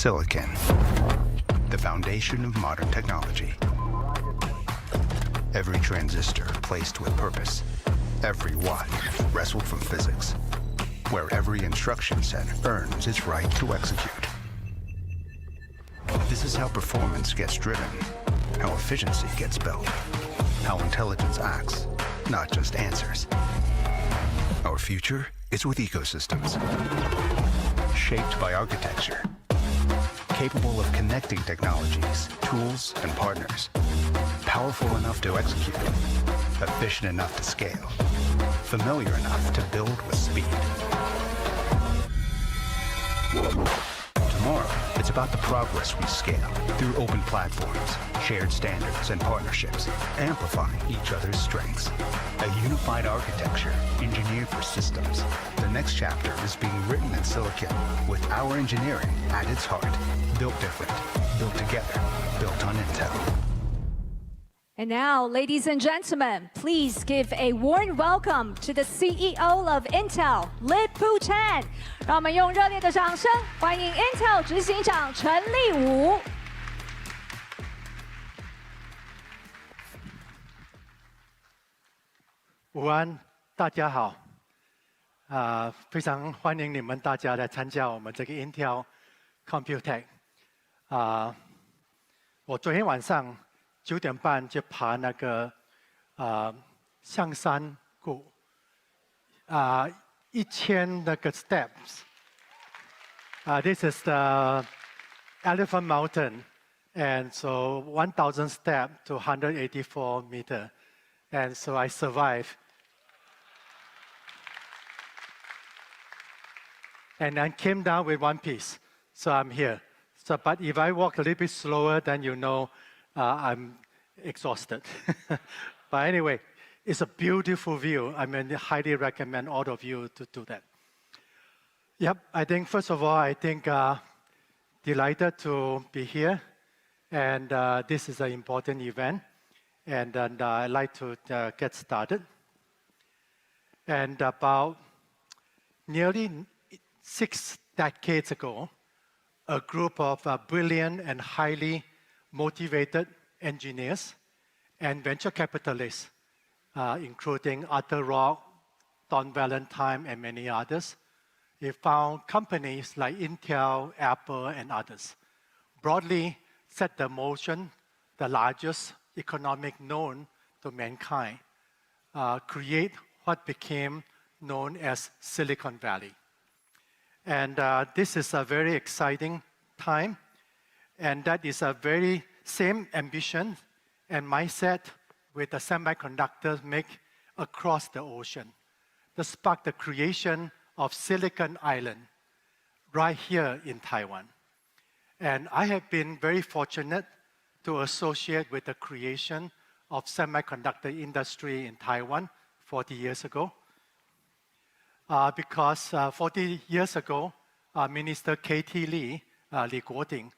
silicon, the foundation of modern technology. Every transistor placed with purpose, every watt wrestled from physics, where every instruction set earns its right to execute. This is how performance gets driven, how efficiency gets built, how intelligence acts, not just answers. Our future is with ecosystems, shaped by architecture, capable of connecting technologies, tools, and partners, powerful enough to execute, efficient enough to scale, familiar enough to build with speed. Tomorrow, it's about the progress we scale through open platforms, shared standards, and partnerships, amplifying each other's strengths. A unified architecture engineered for systems. The next chapter is being written in silicon with our engineering at its heart. Built different, built together, built on Intel. And now, ladies and gentlemen, please give a warm welcome to the CEO of Intel, Lip-Bu Tan. 让我们用热烈的掌声欢迎 Intel 执行长陈立武。午安，大家好。非常欢迎你们大家来参加我们这个 Intel Computex。我昨天晚上9点半就爬那个象山谷，1000那个 steps。This is the Elephant Mountain, and so 1,000 steps to 184 meters, and so I survived. And I came down with one piece, so I'm here. So, but if I walk a little bit slower, then you know I'm exhausted. But anyway, it's a beautiful view. I mean, I highly recommend all of you to do that. Yep, I think first of all, I think delighted to be here, and this is an important event, and I'd like to get started. And about nearly 6 decades ago, a group of brilliant and highly motivated engineers and venture capitalists, including Arthur Rock, Don Valentine, and many others, they found companies like Intel, Apple, and others, broadly set the motion, the largest economic known to mankind, create what became known as Silicon Valley. And this is a very exciting time, and that is a very same ambition and mindset with the semiconductors make across the ocean. To spark the creation of Silicon Island right here in Taiwan. And I have been very fortunate to associate with the creation of semiconductor industry in Taiwan 40 years ago. Because 40 years ago, Minister K.T. Lee, Li Guoding,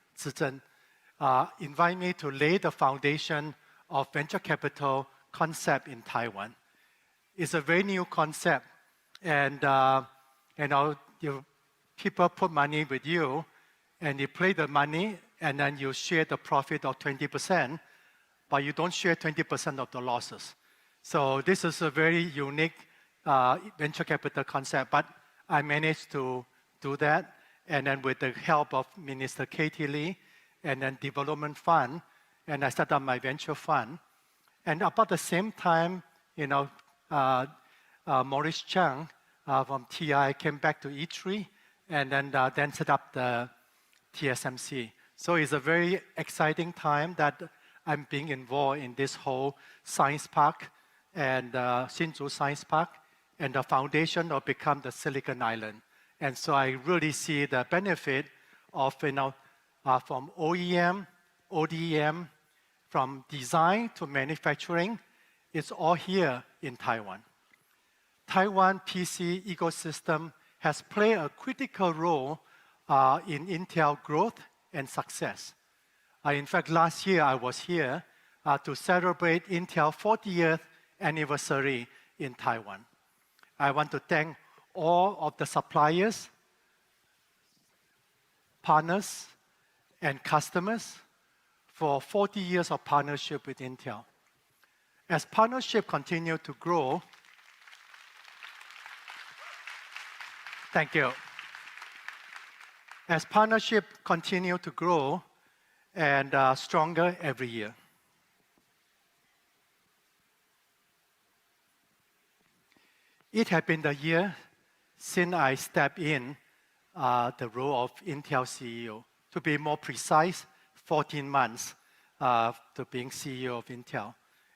invited me to lay the foundation of venture capital concept in Taiwan. It's a very new concept, and people put money with you, and you play the money, and then you share the profit of 20%, but you don't share 20% of the losses. So this is a very unique venture capital concept, but I managed to do that, and then with the help of Minister K.T. Lee, and then development fund, and I set up my venture fund. And about the same time, Maurice Chang from TI came back to E3, and then set up the TSMC. So it's a very exciting time that I'm being involved in this whole science park and Hsinchu Science Park, and the foundation will become the Silicon Island. And so I really see the benefit of, from OEM, ODM, from design to manufacturing, it's all here in Taiwan. Taiwan PC ecosystem has played a critical role in Intel growth and success. In fact, last year I was here to celebrate Intel 40th anniversary in Taiwan. I want to thank all of the suppliers, partners, and customers for 40 years of partnership with Intel. As partnership continue to grow, thank you. As partnership continue to grow and stronger every year. It has been the year since I stepped in the role of Intel CEO. To be more precise, 14 months to being CEO of Intel.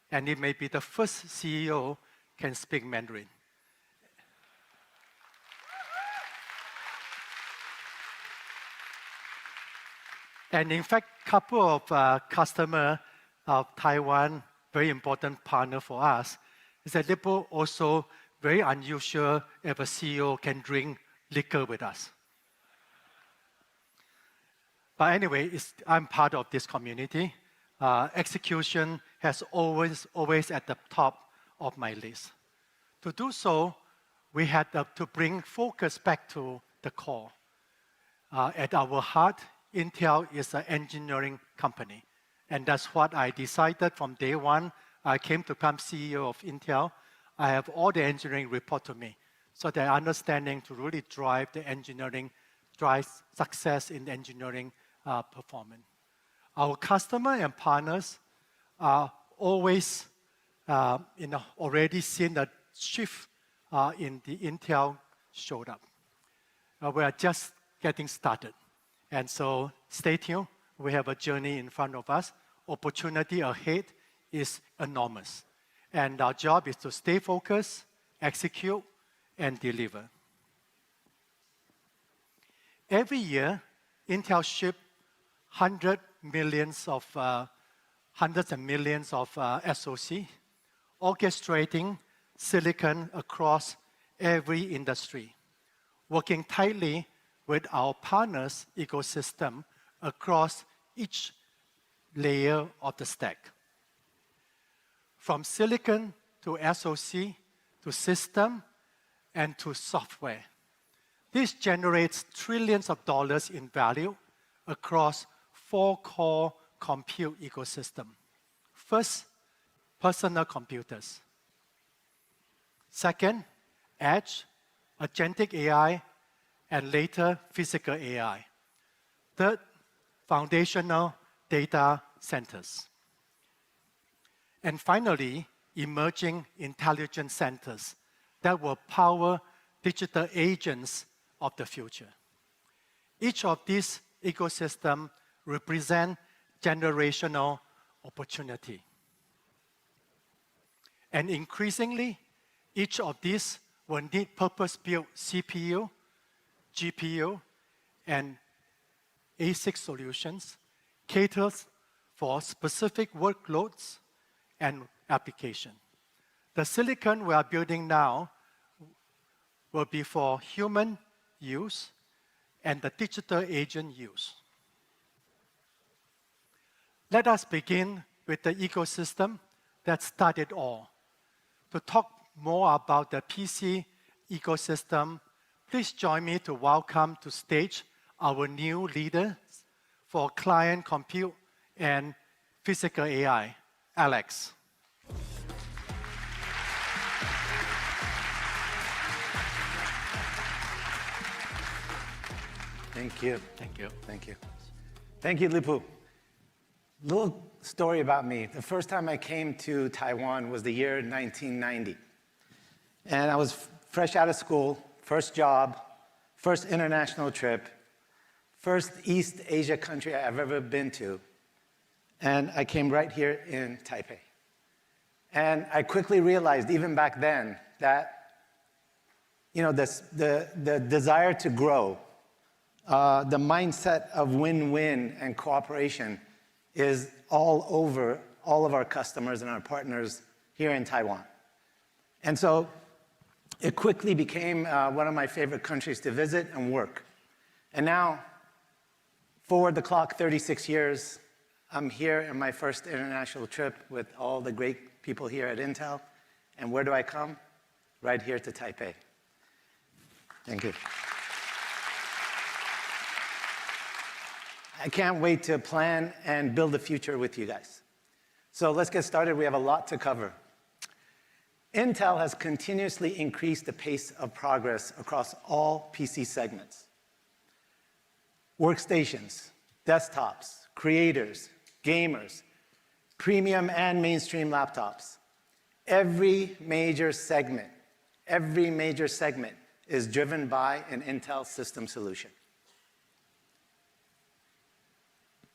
And it may be the first CEO can speak Mandarin. And in fact, couple of customers of Taiwan, very important partner for us, is that Lip-Bu also very unusual if a CEO can drink liquor with us. But anyway, I'm part of this community. Execution has always at the top of my list. To do so, we had to bring focus back to the core. At our heart, Intel is an engineering company. And that's what I decided from day one. I came to become CEO of Intel. I have all the engineering report to me. So the understanding to really drive the engineering, drive success in the engineering performance. Our customer and partners are always already seen a shift in the Intel showed up. We are just getting started. And so stay tuned. We have a journey in front of us. Opportunity ahead is enormous. And our job is to stay focused, execute, and deliver. Every year, Intel ships hundreds and millions of SoC, orchestrating silicon across every industry, working tightly with our partners' ecosystem across each layer of the stack. From silicon to SoC to system and to software. This generates trillions of dollars in value across 4 core compute ecosystems. First, personal computers. Second, edge, agentic AI, and later physical AI. Third, foundational data centers. And finally, emerging intelligence centers that will power digital agents of the future. Each of these ecosystems represent generational opportunity. And increasingly, each of these will need purpose-built CPU, GPU, and ASIC solutions catered for specific workloads and application. The silicon we are building now will be for human use and the digital agent use. Let us begin with the ecosystem that started all. To talk more about the PC ecosystem, please join me to welcome to stage our new leader for client compute and physical AI, Alex. Thank you. Thank you. Thank you. Thank you, Lip-Bu. Little story about me. The first time I came to Taiwan was the year 1990. And I was fresh out of school, first job, first international trip, first East Asia country I've ever been to. And I came right here in Taipei. And I quickly realized, even back then, that the desire to grow, the mindset of win-win and cooperation is all over all of our customers and our partners here in Taiwan. And so it quickly became one of my favorite countries to visit and work. And now, forward the clock 36 years, I'm here in my first international trip with all the great people here at Intel. And where do I come? Right here to Taipei. Thank you. I can't wait to plan and build the future with you guys. So let's get started. We have a lot to cover. Intel has continuously increased the pace of progress across all PC segments. Workstations, desktops, creators, gamers, premium and mainstream laptops. Every major segment is driven by an Intel system solution.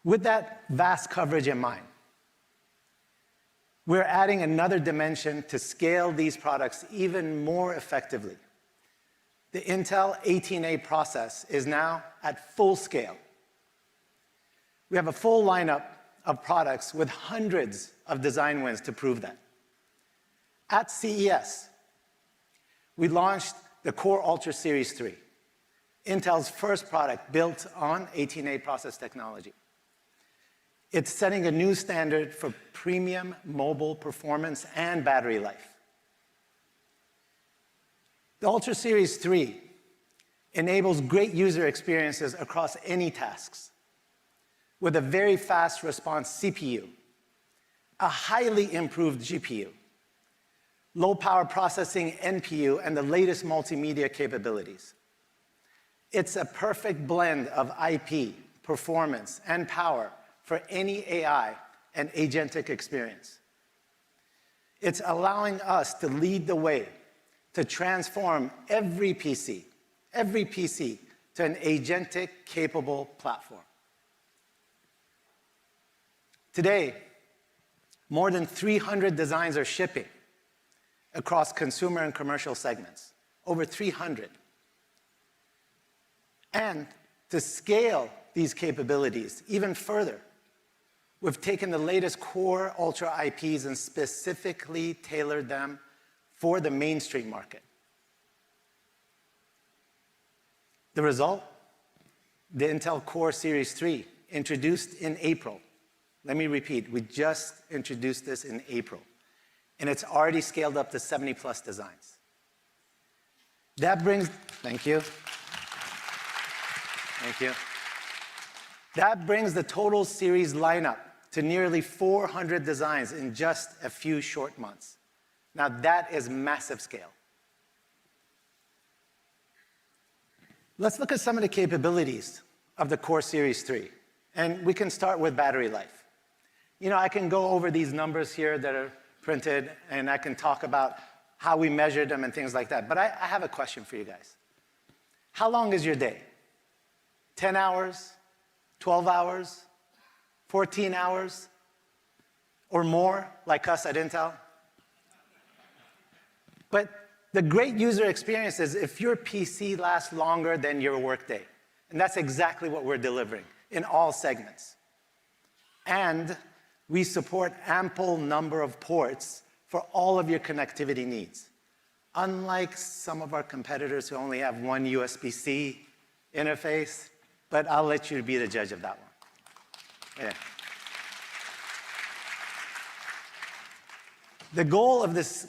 With that vast coverage in mind, we're adding another dimension to scale these products even more effectively. The Intel 18A process is now at full scale. We have a full lineup of products with hundreds of design wins to prove that. At CES, we launched the Core Ultra Series 3, Intel's first product built on 18A process technology. It's setting a new standard for premium mobile performance and battery life. The Ultra Series 3 enables great user experiences across any tasks with a very fast response CPU, a highly improved GPU, low power processing NPU, and the latest multimedia capabilities. It's a perfect blend of IP, performance, and power for any AI and agentic experience. It's allowing us to lead the way to transform every PC to an agentic capable platform. Today, more than 300 designs are shipping across consumer and commercial segments, over 300. And to scale these capabilities even further, we've taken the latest Core Ultra IPs and specifically tailored them for the mainstream market. The result? The Intel Core Series 3, introduced in April. Let me repeat, we just introduced this in April, and it's already scaled up to 70+ designs. Thank you. That brings the total series lineup to nearly 400 designs in just a few short months. Now that is massive scale. Let's look at some of the capabilities of the Core Series 3, and we can start with battery life. You know, I can go over these numbers here that are printed, and I can talk about how we measure them and things like that, but I have a question for you guys. How long is your day? 10 hours? 12 hours? 14 hours? Or more, like us at Intel? But the great user experience is if your PC lasts longer than your workday. And that's exactly what we're delivering in all segments. And we support ample number of ports for all of your connectivity needs. Unlike some of our competitors who only have one USB-C interface, but I'll let you be the judge of that one. Yeah. The goal of this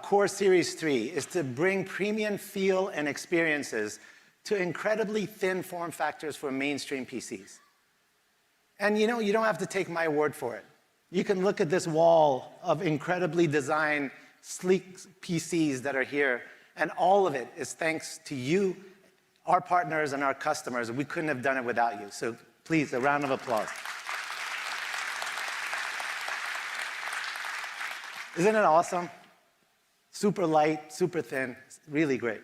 Core Series 3 is to bring premium feel and experiences to incredibly thin form factors for mainstream PCs. And you know, you don't have to take my word for it. You can look at this wall of incredibly designed, sleek PCs that are here, and all of it is thanks to you, our partners, and our customers. We couldn't have done it without you. So please, a round of applause. Isn't it awesome? Super light, super thin, really great.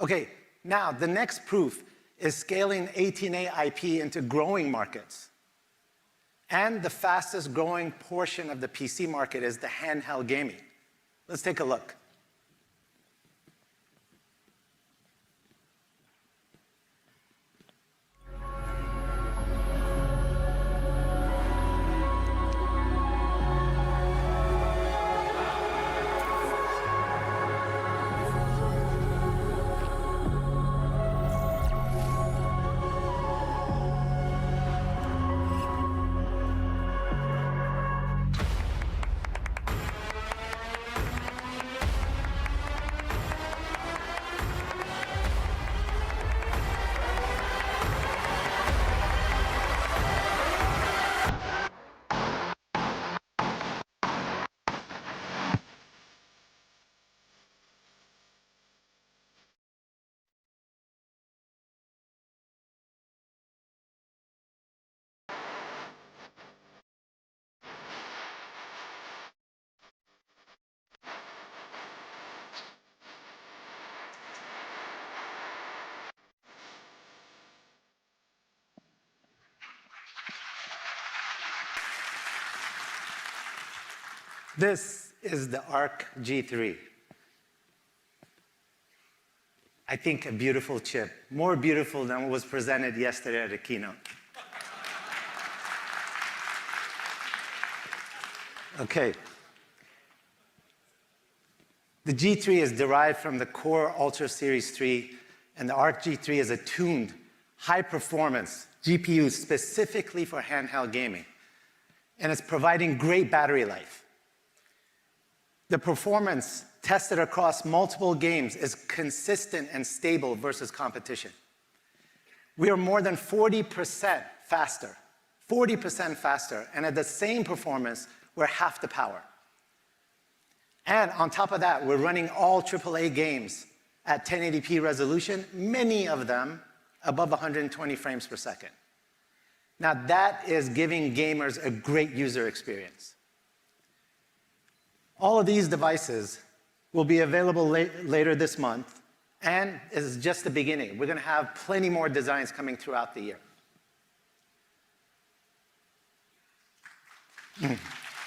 Okay, now the next proof is scaling 18A IP into growing markets. And the fastest growing portion of the PC market is the handheld gaming. Let's take a look. This is the Arc G3. I think a beautiful chip, more beautiful than what was presented yesterday at the keynote. Okay. The G3 is derived from the Core Ultra Series 3, and the Arc G3 is a tuned, high-performance GPU specifically for handheld gaming, and it's providing great battery life. The performance tested across multiple games is consistent and stable versus competition. We are more than 40% faster, and at the same performance, we're half the power. And on top of that, we're running all AAA games at 1080p resolution, many of them above 120 frames per second. Now that is giving gamers a great user experience. All of these devices will be available later this month, and this is just the beginning. We're going to have plenty more designs coming throughout the year.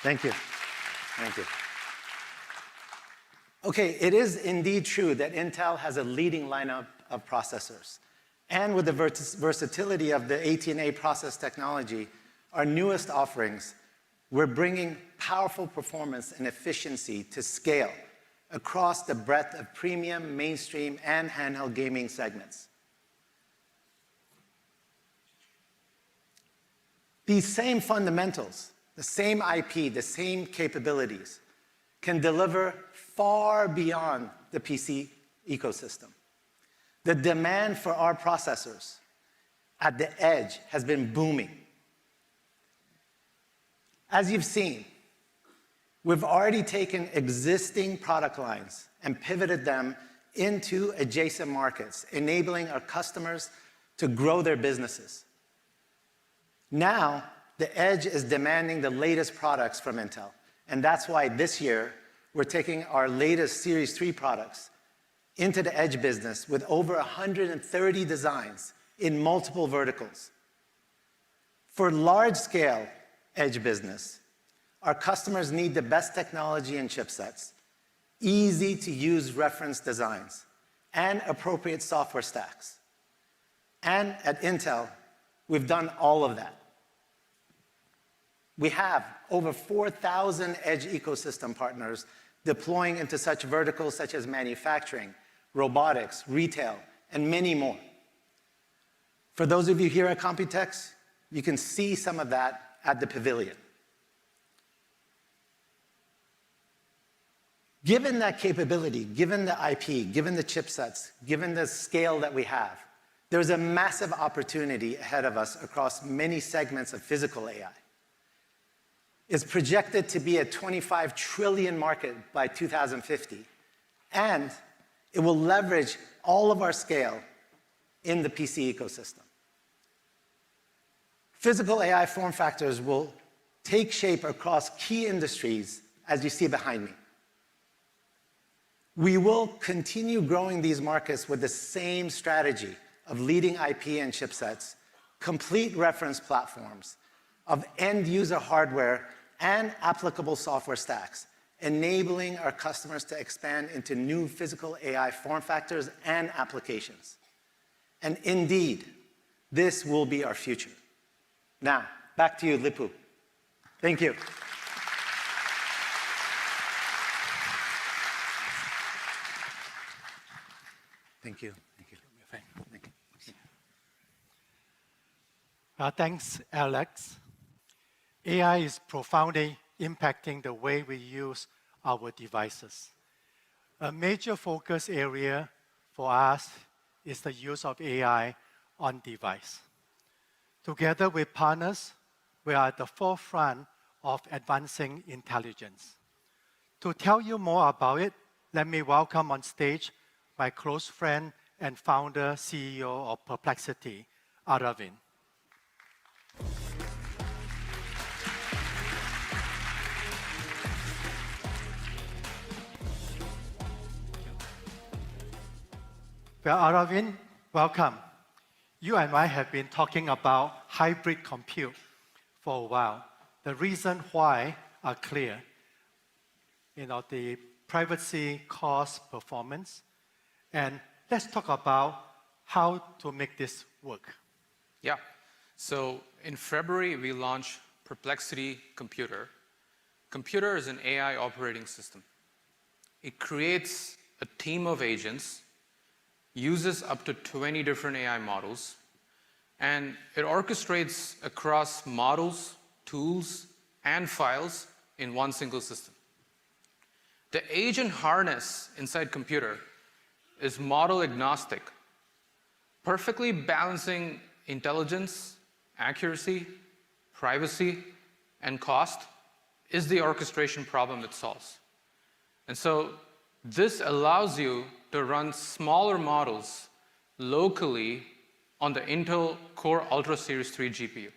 Thank you. Thank you. Okay, it is indeed true that Intel has a leading lineup of processors. And with the versatility of the 18A process technology, our newest offerings, we're bringing powerful performance and efficiency to scale across the breadth of premium, mainstream, and handheld gaming segments. These same fundamentals, the same IP, the same capabilities, can deliver far beyond the PC ecosystem. The demand for our processors at the edge has been booming. As you've seen, we've already taken existing product lines and pivoted them into adjacent markets, enabling our customers to grow their businesses. Now, the edge is demanding the latest products from Intel, and that's why this year, we're taking our latest Series 3 products into the edge business with over 130 designs in multiple verticals. For large-scale edge business, our customers need the best technology and chipsets, easy-to-use reference designs, and appropriate software stacks. And at Intel, we've done all of that. We have over 4,000 edge ecosystem partners deploying into such verticals such as manufacturing, robotics, retail, and many more. For those of you here at Computex, you can see some of that at the pavilion. Given that capability, given the IP, given the chipsets, given the scale that we have, there's a massive opportunity ahead of us across many segments of physical AI. It's projected to be a $25 trillion market by 2050, and it will leverage all of our scale in the PC ecosystem. Physical AI form factors will take shape across key industries, as you see behind me. We will continue growing these markets with the same strategy of leading IP and chipsets, complete reference platforms, of end-user hardware and applicable software stacks, enabling our customers to expand into new physical AI form factors and applications. And indeed, this will be our future. Now, back to you, Lip-Bu. Thank you. Thank you. Thank you. Thank you. Thanks, Alex. AI is profoundly impacting the way we use our devices. A major focus area for us is the use of AI on device. Together with partners, we are at the forefront of advancing intelligence. To tell you more about it, let me welcome on stage my close friend and founder, CEO of Perplexity, Aravind. Well, Aravind, welcome. You and I have been talking about hybrid compute for a while. The reason why are clear. the privacy, cost, performance. And let's talk about how to make this work. Yeah. So in February, we launched Perplexity Computer. Computer is an AI operating system. It creates a team of agents, uses up to 20 different AI models, and it orchestrates across models, tools, and files in one single system. The agent harness inside Computer is model agnostic, perfectly balancing intelligence, accuracy, privacy, and cost is the orchestration problem it solves. And so this allows you to run smaller models locally on the Intel Core Ultra Series 3 GPU.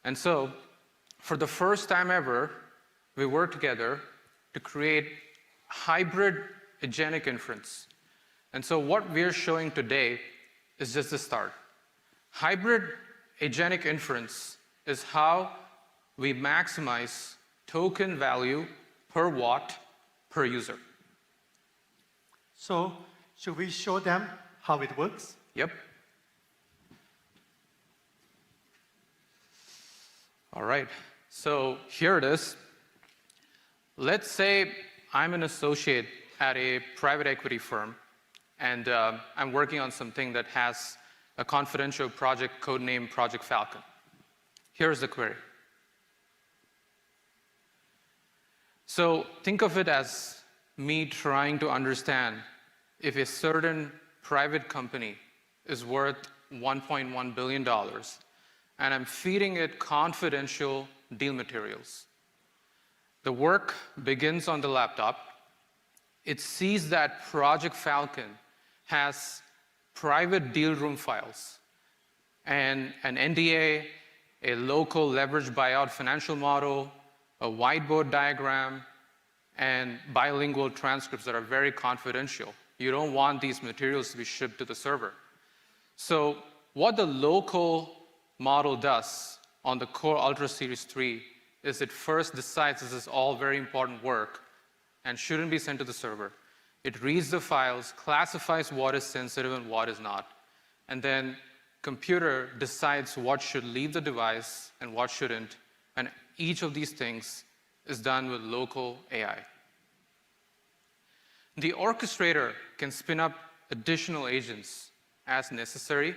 And so for the first time ever, we worked together to create hybrid agentic inference. And so what we're showing today is just the start. Hybrid agentic inference is how we maximize token value per watt per user. So should we show them how it works? Yep. All right, so here it is. Let's say I'm an associate at a private equity firm, and I'm working on something that has a confidential project codenamed Project Falcon. Here's the query. So think of it as me trying to understand if a certain private company is worth $1.1 billion, and I'm feeding it confidential deal materials. The work begins on the laptop. It sees that Project Falcon has private deal room files and an NDA, a local leveraged buyout financial model, a whiteboard diagram, and bilingual transcripts that are very confidential. You don't want these materials to be shipped to the server. So what the local model does on the Core Ultra Series 3 is it first decides this is all very important work and shouldn't be sent to the server. It reads the files, classifies what is sensitive and what is not, and then Computer decides what should leave the device and what shouldn't, and each of these things is done with local AI. The orchestrator can spin up additional agents as necessary.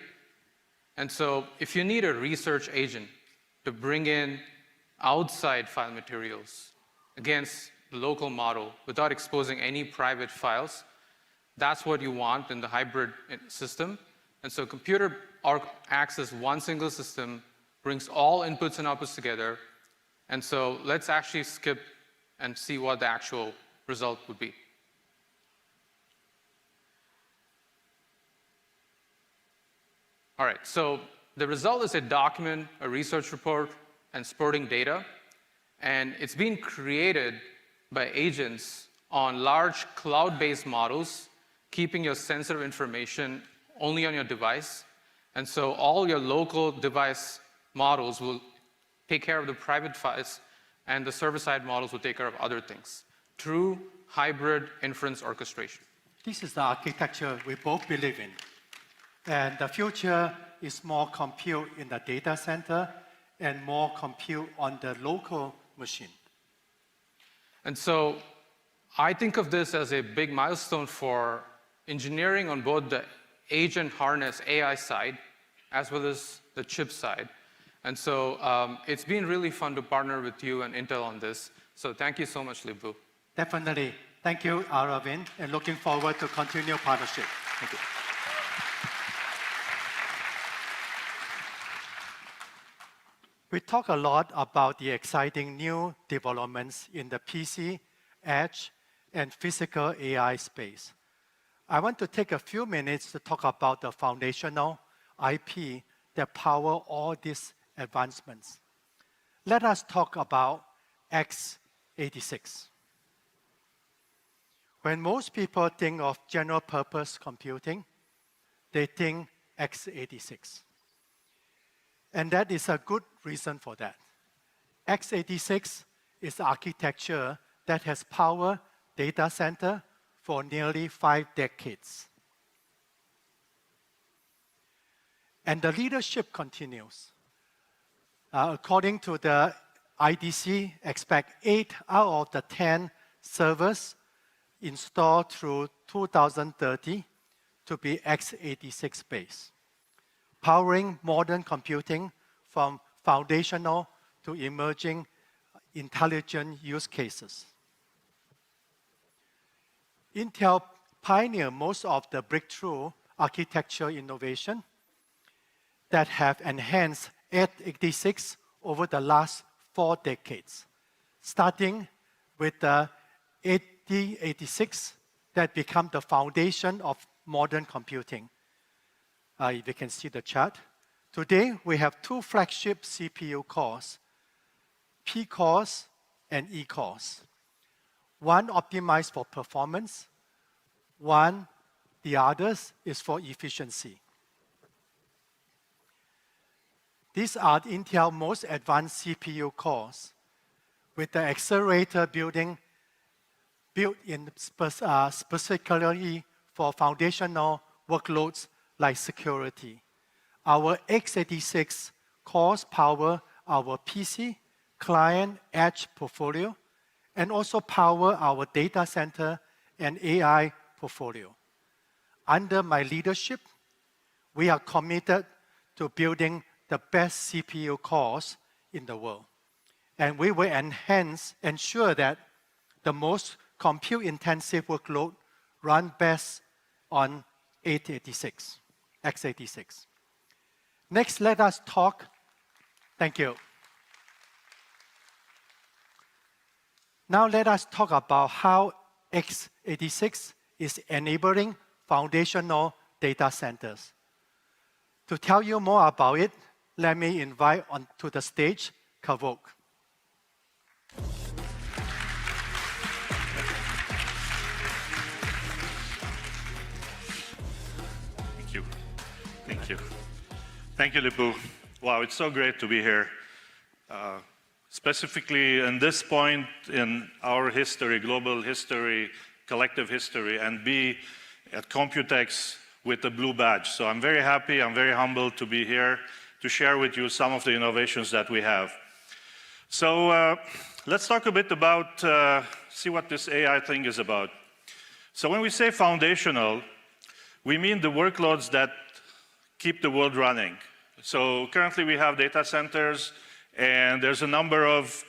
And so if you need a research agent to bring in outside file materials against the local model without exposing any private files, that's what you want in the hybrid system. And so Computer acts as one single system, brings all inputs and outputs together. And so let's actually skip and see what the actual result would be. All right, so the result is a document, a research report, and sporting data. And it's being created by agents on large cloud-based models, keeping your sensitive information only on your device. And so all your local device models will take care of the private files, and the server-side models will take care of other things. True hybrid inference orchestration. This is the architecture we both believe in. And the future is more compute in the data center and more compute on the local machine. And so I think of this as a big milestone for engineering on both the agent harness AI side as well as the chip side. And so it's been really fun to partner with you and Intel on this. So thank you so much, Lip-Bu. Definitely. Thank you, Aravind, and looking forward to continue partnership. Thank you. We talk a lot about the exciting new developments in the PC, edge, and physical AI space. I want to take a few minutes to talk about the foundational IP that power all these advancements. Let us talk about x86. When most people think of general purpose computing, they think x86. And that is a good reason for that. x86 is the architecture that has powered data center for nearly 5 decades. And the leadership continues. According to the IDC, expect 8 out of the 10 servers installed through 2030 to be x86 based, powering modern computing from foundational to emerging intelligent use cases. Intel pioneered most of the breakthrough architecture innovation that have enhanced x86 over the last 4 decades, starting with the 8086 that became the foundation of modern computing. If you can see the chart. Today, we have 2 flagship CPU cores, P cores and E cores. One optimized for performance, the others is for efficiency. These are Intel's most advanced CPU cores, with the accelerator built in specifically for foundational workloads like security. Our x86 cores power our PC, client, edge portfolio, and also power our data center and AI portfolio. Under my leadership, we are committed to building the best CPU cores in the world. And we will ensure that the most compute-intensive workload run best on x86. Next, let us talk. Thank you. Now let us talk about how x86 is enabling foundational data centers. To tell you more about it, let me invite onto the stage Kavok. Thank you. Thank you. Thank you, Lip-Bu. Wow, it's so great to be here. Specifically in this point in our history, global history, collective history, and be at Computex with the blue badge. So I'm very happy, I'm very humbled to be here to share with you some of the innovations that we have. So let's talk a bit about, see what this AI thing is about. So when we say foundational, we mean the workloads that keep the world running. So currently we have data centers, and there's a number of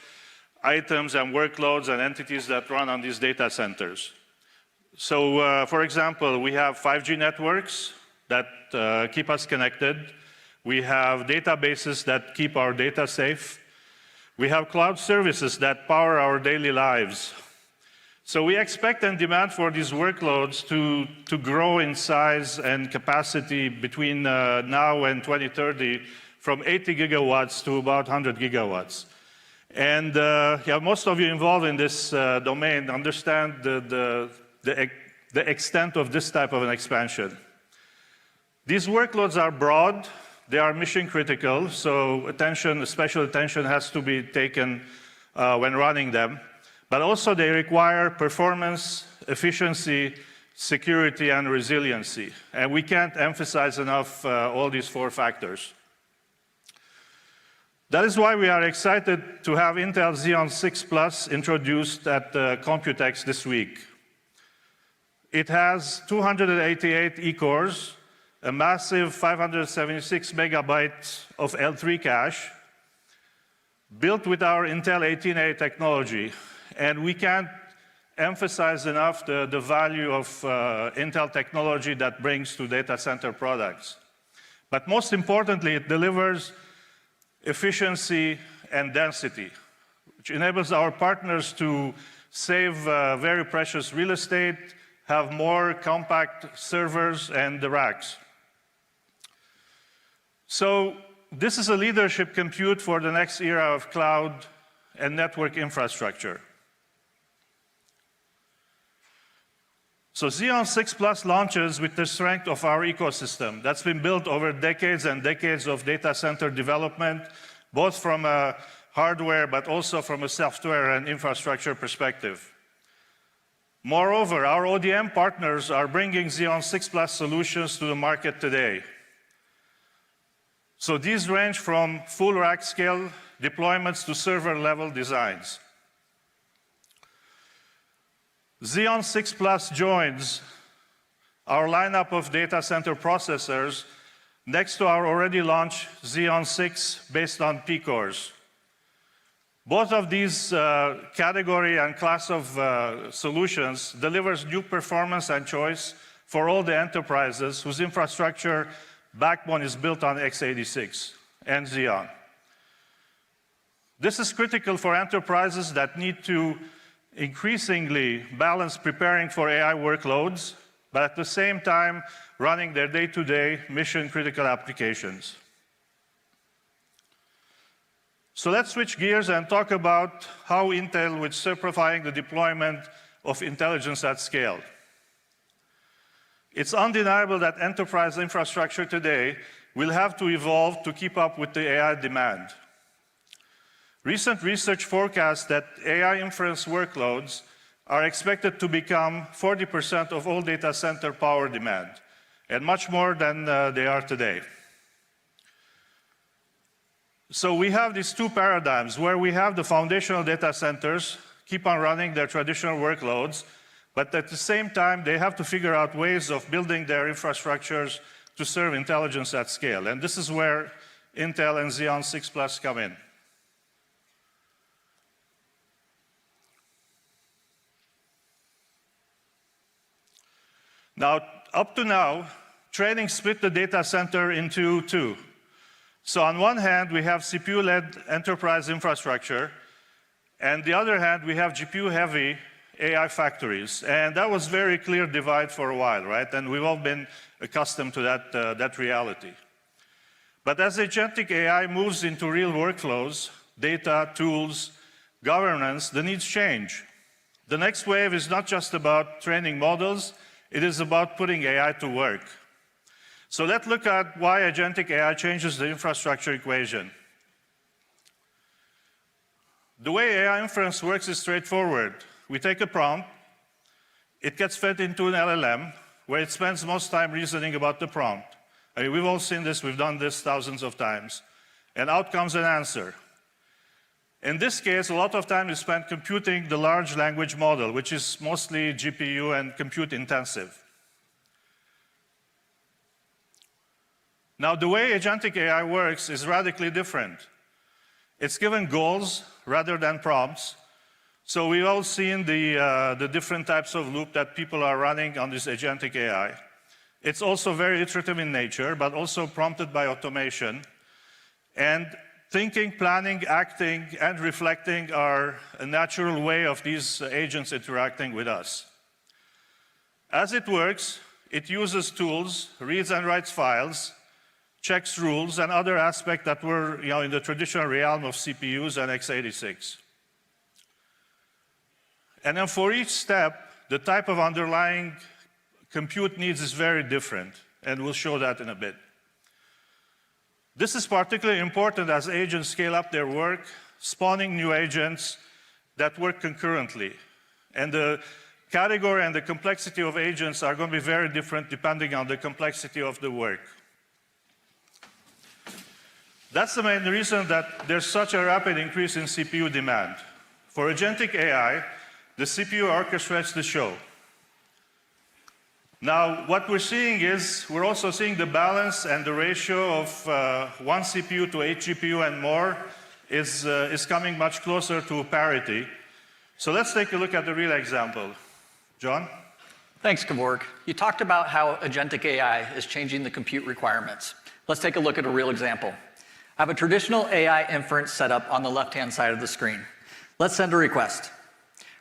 items and workloads and entities that run on these data centers. So for example, we have 5G networks that keep us connected. We have databases that keep our data safe. We have cloud services that power our daily lives. So we expect and demand for these workloads to grow in size and capacity between now and 2030 from 80 gigawatts to about 100 gigawatts. And yeah, most of you involved in this domain understand the extent of this type of an expansion. These workloads are broad, they are mission critical, so special attention has to be taken when running them. But also they require performance, efficiency, security, and resiliency. And we can't emphasize enough all these 4 factors. That is why we are excited to have Intel Xeon 6 Plus introduced at Computex this week. It has 288 E-cores, a massive 576 megabytes of L3 cache, built with our Intel 18A technology. And we can't emphasize enough the value of Intel technology that brings to data center products. But most importantly, it delivers efficiency and density, which enables our partners to save very precious real estate, have more compact servers and the racks. So this is a leadership compute for the next era of cloud and network infrastructure. So Xeon 6 Plus launches with the strength of our ecosystem that's been built over decades and decades of data center development, both from a hardware, but also from a software and infrastructure perspective. Moreover, our ODM partners are bringing Xeon 6 Plus solutions to the market today. So these range from full rack scale deployments to server level designs. Xeon 6 Plus joins our lineup of data center processors next to our already launched Xeon 6 based on P-cores. Both of these category and class of solutions delivers new performance and choice for all the enterprises whose infrastructure backbone is built on x86 and Xeon. This is critical for enterprises that need to increasingly balance preparing for AI workloads, but at the same time running their day-to-day mission-critical applications. So let's switch gears and talk about how Intel is simplifying the deployment of intelligence at scale. It's undeniable that enterprise infrastructure today will have to evolve to keep up with the AI demand. Recent research forecasts that AI inference workloads are expected to become 40% of all data center power demand, and much more than they are today. So we have these two paradigms where we have the foundational data centers keep on running their traditional workloads, but at the same time, they have to figure out ways of building their infrastructures to serve intelligence at scale. And this is where Intel and Xeon 6 Plus come in. Now, up to now, training split the data center into two. So on one hand, we have CPU-led enterprise infrastructure, and the other hand, we have GPU-heavy AI factories. And that was very clear divide for a while, right? And we've all been accustomed to that reality. But as agentic AI moves into real workflows, data, tools, governance, the needs change. The next wave is not just about training models, it is about putting AI to work. So let's look at why agentic AI changes the infrastructure equation. The way AI inference works is straightforward. We take a prompt, it gets fed into an LLM, where it spends most time reasoning about the prompt. I mean, we've all seen this, we've done this thousands of times. And out comes an answer. In this case, a lot of time is spent computing the large language model, which is mostly GPU and compute intensive. Now, the way agentic AI works is radically different. It's given goals rather than prompts. So we've all seen the different types of loop that people are running on this agentic AI. It's also very iterative in nature, but also prompted by automation. And thinking, planning, acting, and reflecting are a natural way of these agents interacting with us. As it works, it uses tools, reads and writes files, checks rules, and other aspects that were in the traditional realm of CPUs and x86. And then for each step, the type of underlying compute needs is very different, and we'll show that in a bit. This is particularly important as agents scale up their work, spawning new agents that work concurrently. And the category and the complexity of agents are going to be very different depending on the complexity of the work. That's the main reason that there's such a rapid increase in CPU demand. For agentic AI, the CPU orchestrates the show. Now, what we're seeing is, we're also seeing the balance and the ratio of 1 CPU to 8 GPU and more is coming much closer to parity. So let's take a look at the real example. John? Thanks, Kevork. You talked about how agentic AI is changing the compute requirements. Let's take a look at a real example. I have a traditional AI inference setup on the left-hand side of the screen. Let's send a request.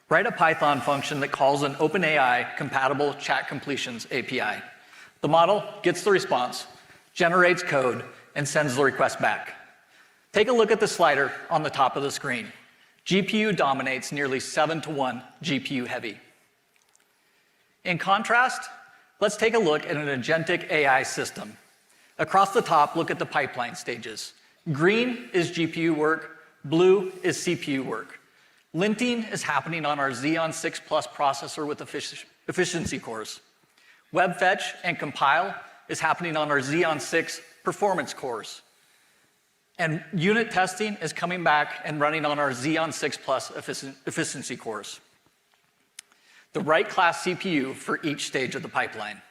Write a Python function that calls an OpenAI-compatible chat completions API. The model gets the response, generates code, and sends the request back. Take a look at the slider on the top of the screen. GPU dominates nearly 7-to-1 GPU heavy. In contrast, let's take a look at an agentic AI system. Across the top, look at the pipeline stages. Green is GPU work, Blue is CPU work. Linting is happening on our Xeon 6 Plus processor with efficiency cores. Web fetch and compile is happening on our Xeon 6 performance cores. And unit testing is coming back and running on our Xeon 6 Plus efficiency cores. The right class CPU for each stage of the pipeline.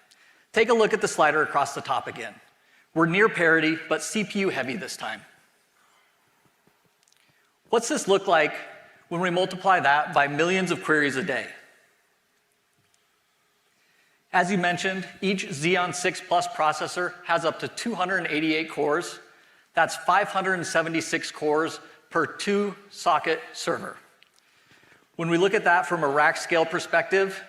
Take a look at the slider across the top again. We're near parity, but CPU heavy this time. What's this look like when we multiply that by millions of queries a day? As you mentioned, each Xeon 6 Plus processor has up to 288 cores. That's 576 cores per 2-socket server. When we look at that from a rack scale perspective,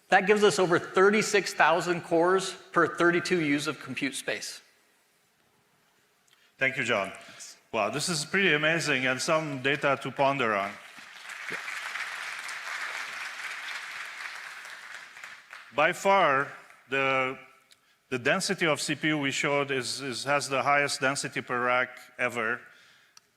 that gives us over 36,000 cores per 32 U's of compute space. Thank you, John. Wow, this is pretty amazing and some data to ponder on. By far, the density of CPU we showed has the highest density per rack ever.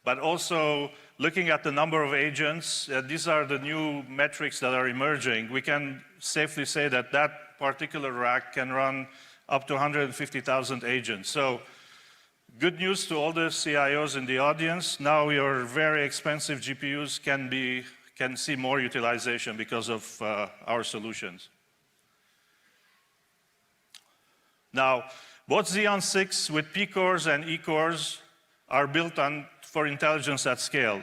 But also, looking at the number of agents, these are the new metrics that are emerging. We can safely say that that particular rack can run up to 150,000 agents. So, good news to all the CIOs in the audience. Now your very expensive GPUs can see more utilization because of our solutions. Now, both Xeon 6 with P cores and E cores are built for intelligence at scale.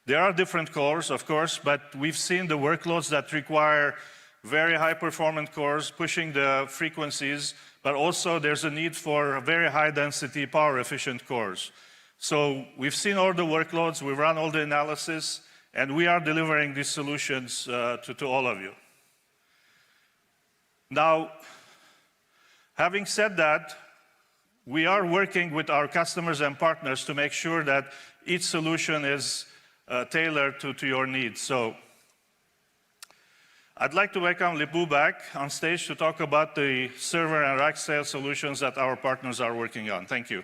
There are different cores, of course, but we've seen the workloads that require very high performance cores pushing the frequencies, but also there's a need for very high density power efficient cores. So we've seen all the workloads, we've run all the analysis, and we are delivering these solutions to all of you. Now, having said that, we are working with our customers and partners to make sure that each solution is tailored to your needs. So I'd like to welcome Lip-Bu back on stage to talk about the server and rack scale solutions that our partners are working on. Thank you.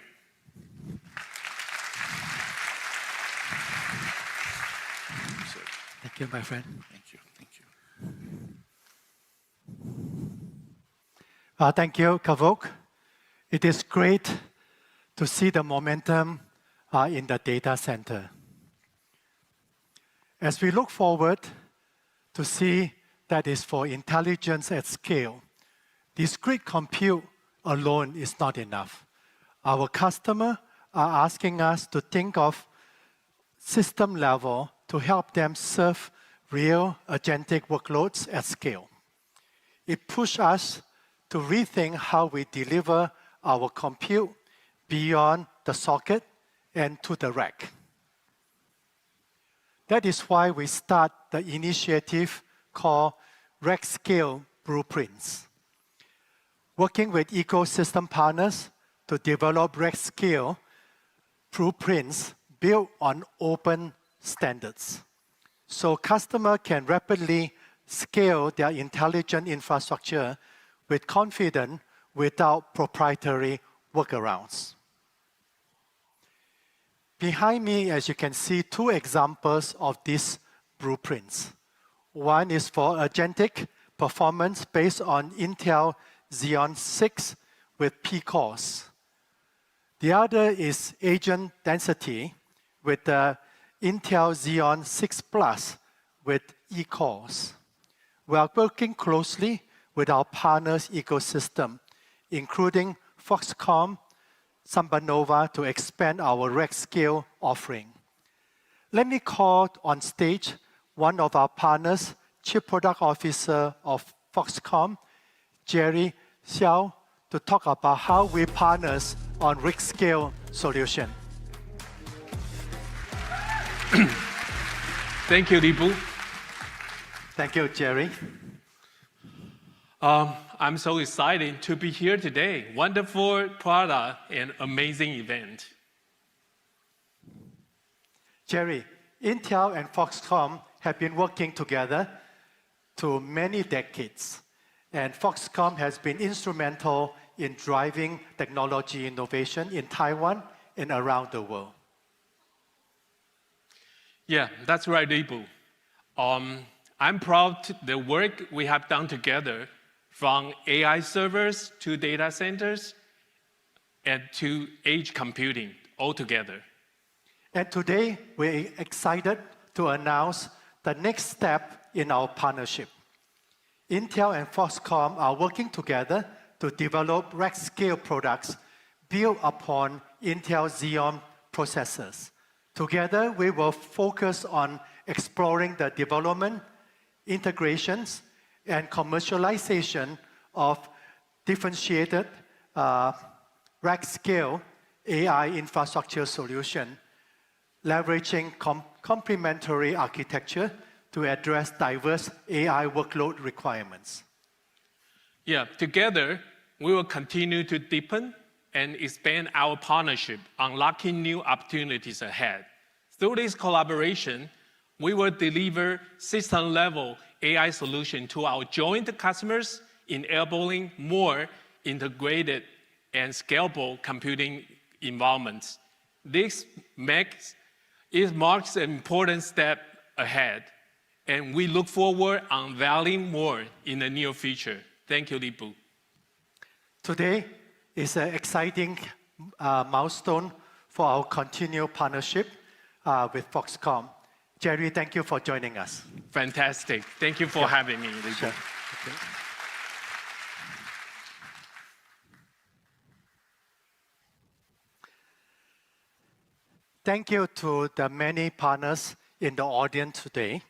Thank you, my friend. Thank you. Thank you. Thank you, Kavok. It is great to see the momentum in the data center. As we look forward to see that is for intelligence at scale, discrete compute alone is not enough. Our customers are asking us to think of system level to help them serve real agentic workloads at scale. It pushes us to rethink how we deliver our compute beyond the socket and to the rack. That is why we start the initiative called Rack Scale Blueprints, working with ecosystem partners to develop rack scale blueprints built on open standards, so customers can rapidly scale their intelligent infrastructure with confidence without proprietary workarounds. Behind me, as you can see, two examples of these blueprints. One is for agentic performance based on Intel Xeon 6 with P cores. The other is agent density with the Intel Xeon 6 Plus with E cores. We are working closely with our partners' ecosystem, including Foxconn, SambaNova, to expand our rack scale offering. Let me call on stage one of our partners, Chief Product Officer of Foxconn, Jerry Xiao, to talk about how we partner on rack scale solution. Thank you, Lip-Bu. Thank you, Jerry. I'm so excited to be here today. Wonderful product and amazing event. Jerry, Intel and Foxconn have been working together to many decades, and Foxconn has been instrumental in driving technology innovation in Taiwan and around the world. Yeah, that's right, Libu. I'm proud of the work we have done together, from AI servers to data centers and to edge computing all together. And today, we're excited to announce the next step in our partnership. Intel and Foxconn are working together to develop rack-scale products built upon Intel Xeon processors. Together, we will focus on exploring the development, integrations, and commercialization of differentiated rack-scale AI infrastructure solution, leveraging complementary architecture to address diverse AI workload requirements. Yeah, together, we will continue to deepen and expand our partnership, unlocking new opportunities ahead. Through this collaboration, we will deliver system-level AI solutions to our joint customers, enabling more integrated and scalable computing environments. This marks an important step ahead, and we look forward to unveiling more in the near future. Thank you, Libu. Today is an exciting milestone for our continued partnership with Foxconn. Jerry, thank you for joining us. Fantastic. Thank you for having me, Libu. Sure. Okay. Thank you to the many partners in the audience today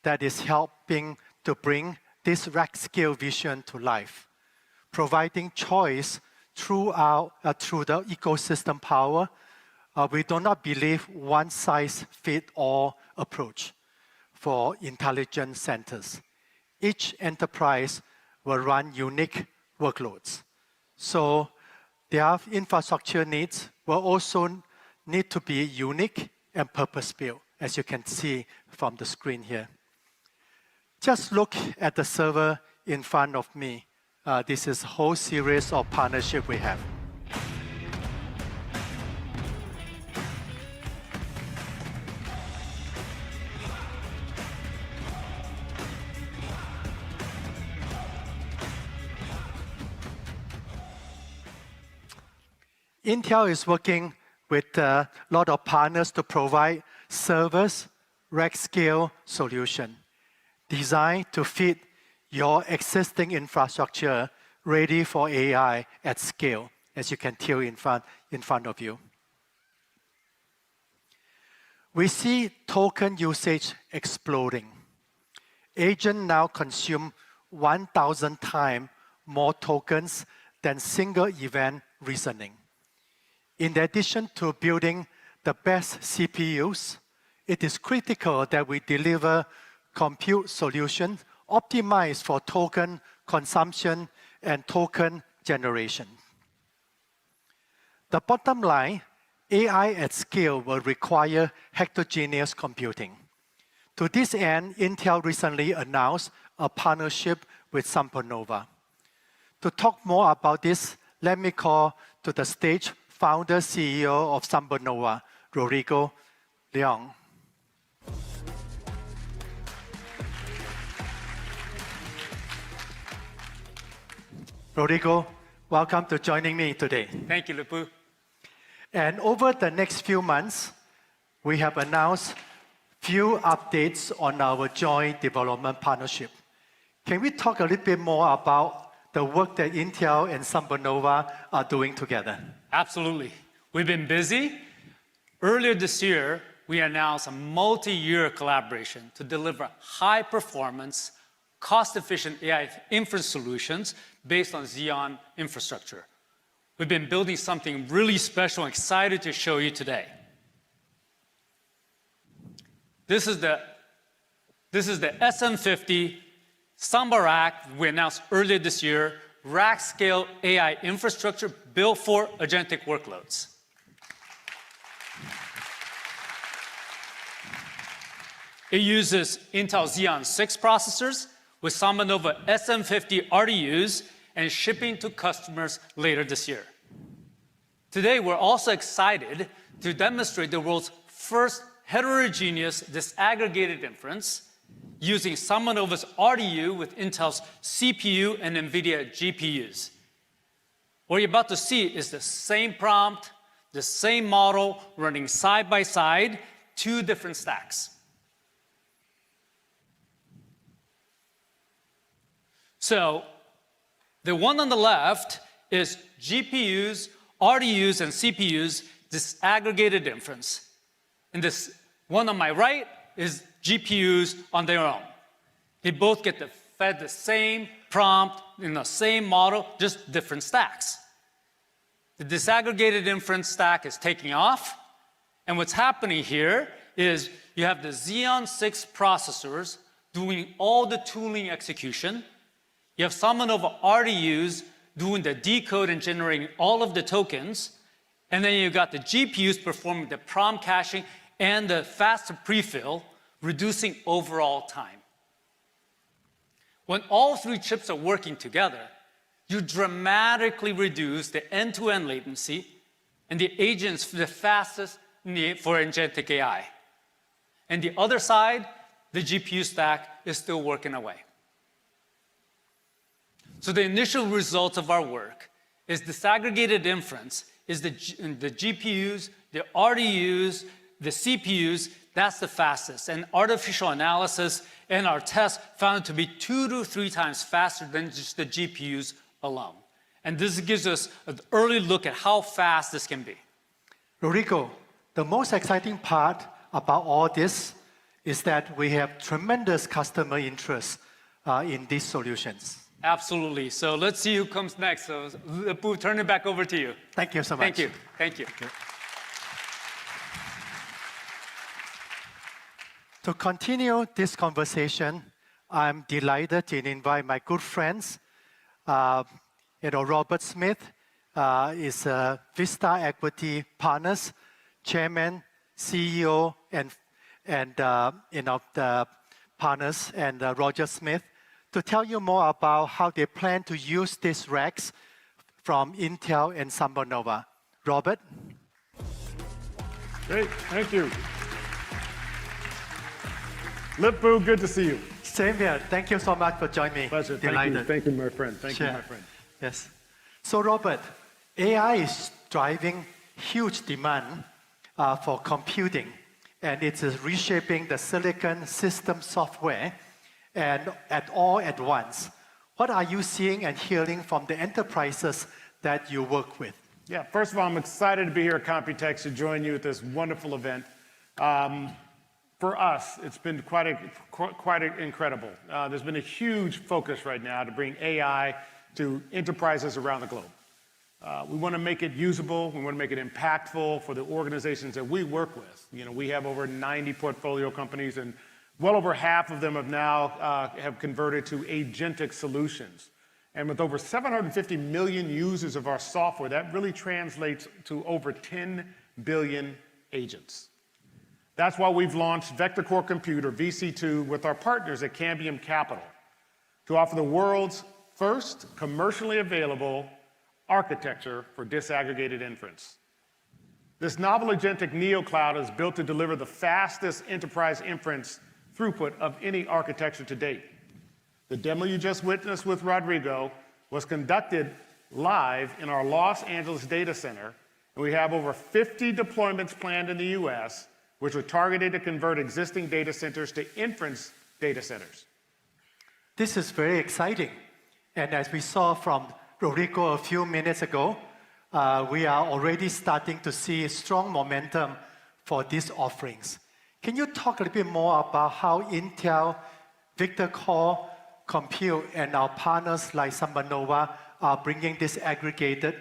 that is helping to bring this rack-scale vision to life, providing choice through the ecosystem power. We do not believe one-size-fits-all approach for intelligence centers. Each enterprise will run unique workloads. So their infrastructure needs will also need to be unique and purpose-built, as you can see from the screen here. Just look at the server in front of me. This is a whole series of partnerships we have. Intel is working with a lot of partners to provide servers, rack-scale solution designed to fit your existing infrastructure ready for AI at scale, as you can tell in front of you. We see token usage exploding. Agents now consume 1,000 times more tokens than single event reasoning. In addition to building the best CPUs, it is critical that we deliver compute solutions optimized for token consumption and token generation. The bottom line, AI at scale will require heterogeneous computing. To this end, Intel recently announced a partnership with SambaNova. To talk more about this, let me call to the stage founder CEO of SambaNova, Rodrigo Leong. Rodrigo, welcome to joining me today. Thank you, Libu. And over the next few months, we have announced few updates on our joint development partnership. Can we talk a little bit more about the work that Intel and SambaNova are doing together? Absolutely. We've been busy. Earlier this year, we announced a multi-year collaboration to deliver high-performance, cost-efficient AI inference solutions based on Xeon infrastructure. We've been building something really special and excited to show you today. This is the SM50 Samba Rack we announced earlier this year, rack-scale AI infrastructure built for agentic workloads. It uses Intel Xeon 6 processors with SambaNova SM50 RDUs and shipping to customers later this year. Today, we're also excited to demonstrate the world's first heterogeneous disaggregated inference using SambaNova's RDU with Intel's CPU and NVIDIA GPUs. What you're about to see is the same prompt, the same model running side by side, 2 different stacks. So the one on the left is GPUs, RDUs, and CPUs disaggregated inference. And this one on my right is GPUs on their own. They both get fed the same prompt in the same model, just different stacks. The disaggregated inference stack is taking off, and what's happening here is you have the Xeon 6 processors doing all the tooling execution. You have SambaNova RDUs doing the decode and generating all of the tokens, and then you've got the GPUs performing the prompt caching and the faster prefill, reducing overall time. When all 3 chips are working together, you dramatically reduce the end-to-end latency and the agents the fastest need for agentic AI. And the other side, the GPU stack is still working away. So the initial results of our work is disaggregated inference is the GPUs, the RDUs, the CPUs, that's the fastest. And artificial analysis and our tests found it to be 2 to 3 times faster than just the GPUs alone. And this gives us an early look at how fast this can be. Rodrigo, the most exciting part about all this is that we have tremendous customer interest in these solutions. Absolutely. So let's see who comes next. So Lip-Bu, turn it back over to you. Thank you so much. Thank you. Thank you. To continue this conversation, I'm delighted to invite my good friends. Robert Smith is Vista Equity Partners, Chairman, CEO, and the partners, and Roger Smith, to tell you more about how they plan to use these racks from Intel and SambaNova. Robert? Great, thank you. Lip-Bu, good to see you. Same here. Thank you so much for joining me. Pleasure. Delighted. Thank you, my friend. Thank you, Sure. my friend. Yes. So, Robert, AI is driving huge demand for computing, and it is reshaping the silicon system software and at once. What are you seeing and hearing from the enterprises that you work with? Yeah, first of all, I'm excited to be here at Computex to join you at this wonderful event. For us, it's been quite incredible. There's been a huge focus right now to bring AI to enterprises around the globe. We want to make it usable. We want to make it impactful for the organizations that we work with. You know, we have over 90 portfolio companies, and well over half of them have now have converted to agentic solutions. And with over 750 million users of our software, that really translates to over 10 billion agents. That's why we've launched Vector Core Compute, or VC2, with our partners at Cambium Capital to offer the world's first commercially available architecture for disaggregated inference. This novel agentic neocloud is built to deliver the fastest enterprise inference throughput of any architecture to date. The demo you just witnessed with Rodrigo was conducted live in our Los Angeles data center, and we have over 50 deployments planned in the US, which are targeted to convert existing data centers to inference data centers. This is very exciting. And as we saw from Rodrigo a few minutes ago, we are already starting to see strong momentum for these offerings. Can you talk a little bit more about how Intel, Vector Core Compute, and our partners like SambaNova are bringing this aggregated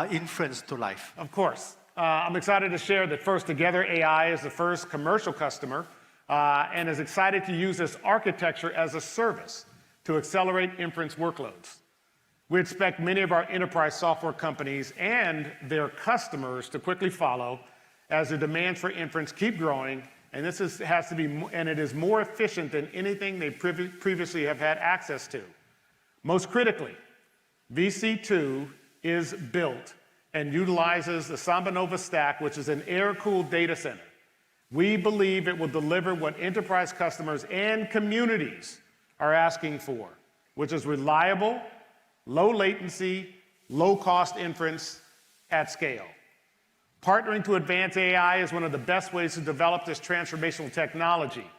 inference to life? Of course. I'm excited to share that First Together AI is the first commercial customer and is excited to use this architecture as a service to accelerate inference workloads. We expect many of our enterprise software companies and their customers to quickly follow as the demands for inference keep growing, and it is more efficient than anything they previously have had access to. Most critically, VC2 is built and utilizes the SambaNova stack, which is an air-cooled data center. We believe it will deliver what enterprise customers and communities are asking for, which is reliable, low latency, low-cost inference at scale. Partnering to advance AI is one of the best ways to develop this transformational technology,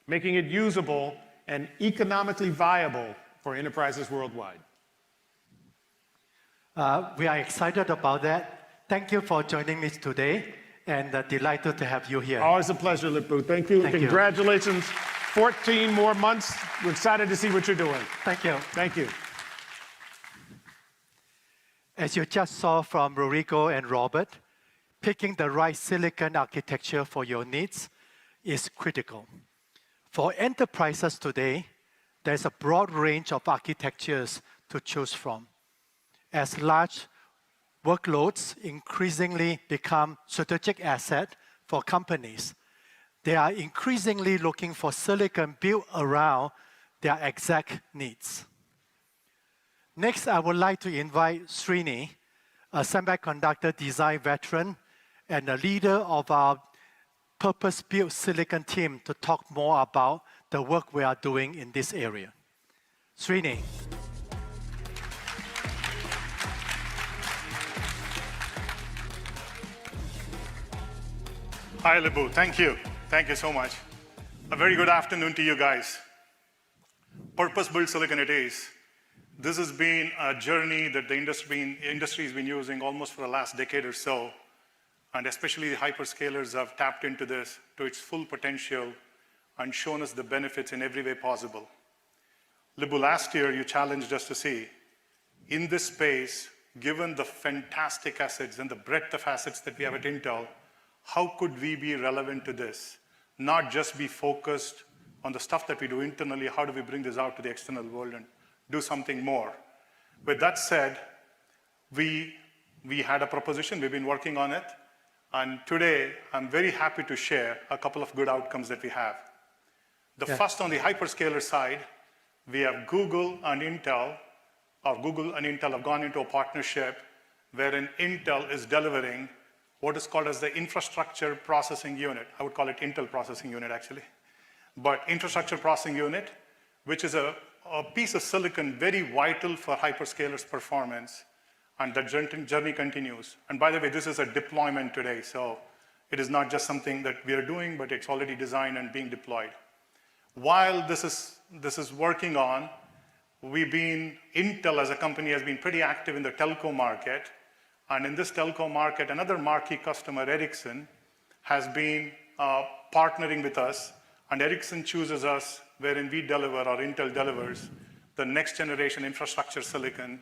making it usable and economically viable for enterprises worldwide. We are excited about that. Thank you for joining me today, and delighted to have you here. Always a pleasure, Lip-Bu. Thank you. Thank you. Congratulations. 14 more months. We're excited to see what you're doing. Thank you. Thank you. As you just saw from Rodrigo and Robert, picking the right silicon architecture for your needs is critical. For enterprises today, there's a broad range of architectures to choose from. As large workloads increasingly become strategic asset for companies, they are increasingly looking for silicon built around their exact needs. Next, I would like to invite Srini, a semiconductor design veteran and a leader of our purpose-built silicon team, to talk more about the work we are doing in this area. Srini. Hi, Lip-Bu. Thank you. Thank you so much. A very good afternoon to you guys. Purpose-built silicon it is. This has been a journey that the industry has been using almost for the last decade or so, and especially the hyperscalers have tapped into this to its full potential and shown us the benefits in every way possible. Lip-Bu, last year you challenged us to see, in this space, given the fantastic assets and the breadth of assets that we have at Intel, how could we be relevant to this? Not just be focused on the stuff that we do internally, how do we bring this out to the external world and do something more? With that said, we had a proposition, we've been working on it, and today I'm very happy to share a couple of good outcomes that we have. The first, on the hyperscaler side, we have Google and Intel, or Google and Intel have gone into a partnership wherein Intel is delivering what is called as the infrastructure processing unit. I would call it Intel processing unit, actually. But infrastructure processing unit, which is a piece of silicon very vital for hyperscalers' performance, and the journey continues. And by the way, this is a deployment today, so it is not just something that we are doing, but it's already designed and being deployed. While this is working on, Intel as a company has been pretty active in the telco market, and in this telco market, another marquee customer, Ericsson, has been partnering with us, and Ericsson chooses us wherein we deliver, or Intel delivers, the next generation infrastructure silicon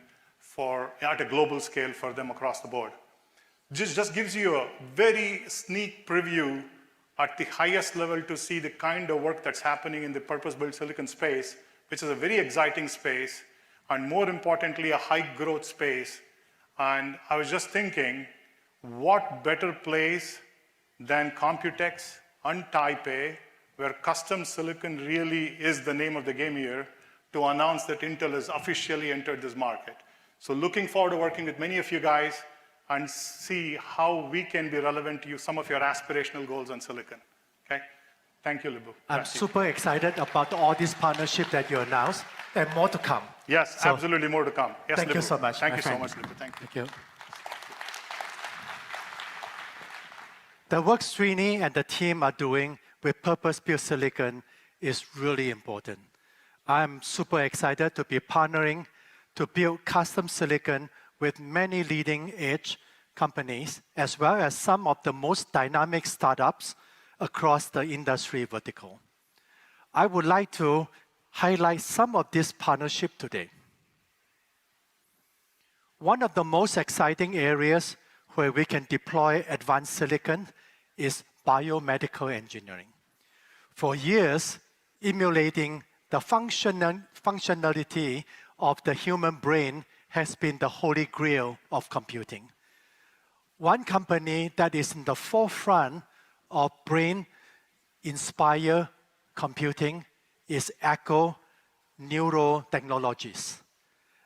at a global scale for them across the board. Just gives you a very sneak preview at the highest level to see the kind of work that's happening in the purpose-built silicon space, which is a very exciting space, and more importantly, a high growth space. And I was just thinking, what better place than Computex and Taipei, where custom silicon really is the name of the game here, to announce that Intel has officially entered this market. So looking forward to working with many of you guys and see how we can be relevant to you, some of your aspirational goals on silicon. Okay? Thank you, Lip-Bu. I'm super excited about all this partnership that you announced, and more to come. Yes, so, absolutely more to come. Yes, thank Lip-Bu. you so much. Thank you so much, Lip-Bu. Thank you. Thank you. The work Srini and the team are doing with purpose-built silicon is really important. I'm super excited to be partnering to build custom silicon with many leading-edge companies, as well as some of the most dynamic startups across the industry vertical. I would like to highlight some of this partnership today. One of the most exciting areas where we can deploy advanced silicon is biomedical engineering. For years, emulating the functionality of the human brain has been the holy grail of computing. One company that is in the forefront of brain-inspired computing is Echo Neurotechnologies.